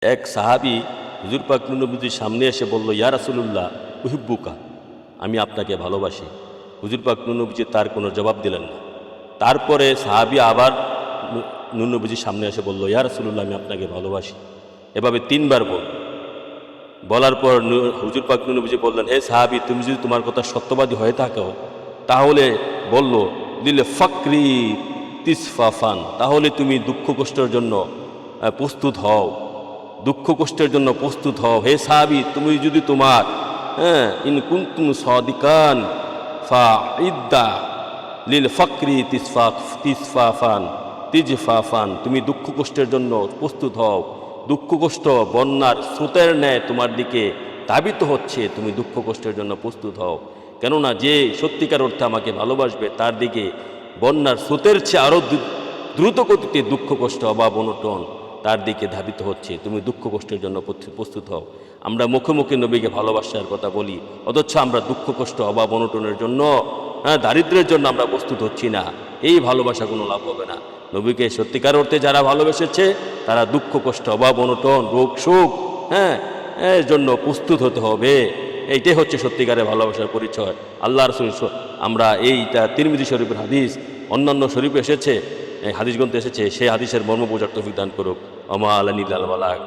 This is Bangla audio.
এক সাহাবী হুজুর পাক নবীজির সামনে এসে বলল, ইয়া রাসূলুল্লাহ উহিব্বুকা, আমি আপনাকে ভালোবাসি। হুজুর পাক নবীজি তার কোনো জবাব দিলেন না। তারপরে সাহাবী আবার নবীজির সামনে এসে বলল, ইয়া রাসূলুল্লাহ আমি আপনাকে ভালোবাসি। এভাবে তিনবার বলার পর হুজুর পাক নবীজি বললেন, হে সাহাবী, তুমি যদি তোমার কথা সত্যবাদী হয়ে থাকো তাহলে বলল দিলে ফাকরি তিসফাফান, তাহলে তুমি দুঃখ কষ্টের জন্য প্রস্তুত হও, দুঃখ কষ্টের জন্য প্রস্তুত হও। হে সাহাবী, তুমি যদি তোমার ইন কুনতুম সাদিকান ফাইদ্দা লিল ফাকরি তিজফাফান, তুমি দুঃখ কষ্টের জন্য প্রস্তুত হও। দুঃখ কষ্ট বন্যার স্রোতের ন্যায় তোমার দিকে ধাবিত হচ্ছে, তুমি দুঃখ কষ্টের জন্য প্রস্তুত হও। কেননা যে সত্যিকার অর্থে আমাকে ভালোবাসবে তার দিকে বন্যার স্রোতের চেয়ে আরও দ্রুত গতিতে দুঃখ কষ্ট অভাব অনটন তার দিকে ধাবিত হচ্ছে, তুমি দুঃখ কষ্টের জন্য প্রস্তুত হও। আমরা মুখে মুখে নবীকে ভালোবাসার কথা বলি, অথচ আমরা দুঃখ কষ্ট অভাব অনটনের জন্য, দারিদ্র্যের জন্য আমরা প্রস্তুত হচ্ছি না। এই ভালোবাসা কোনো লাভ হবে না। নবীকে সত্যিকার অর্থে যারা ভালোবেসেছে তারা দুঃখ কষ্ট অভাব অনটন রোগ শোক এর জন্য প্রস্তুত হতে হবে। এইটাই হচ্ছে সত্যিকারের ভালোবাসার পরিচয়। আল্লাহ রাসূল, আমরা এইটা তিরমিজি শরীফের হাদিস, অন্যান্য শরীফে এসেছে, হাদিস গ্রন্থে এসেছে, সেই হাদিসের মর্ম বোঝার তৌফিক দান করুক। আমা আলানিল বালাগ।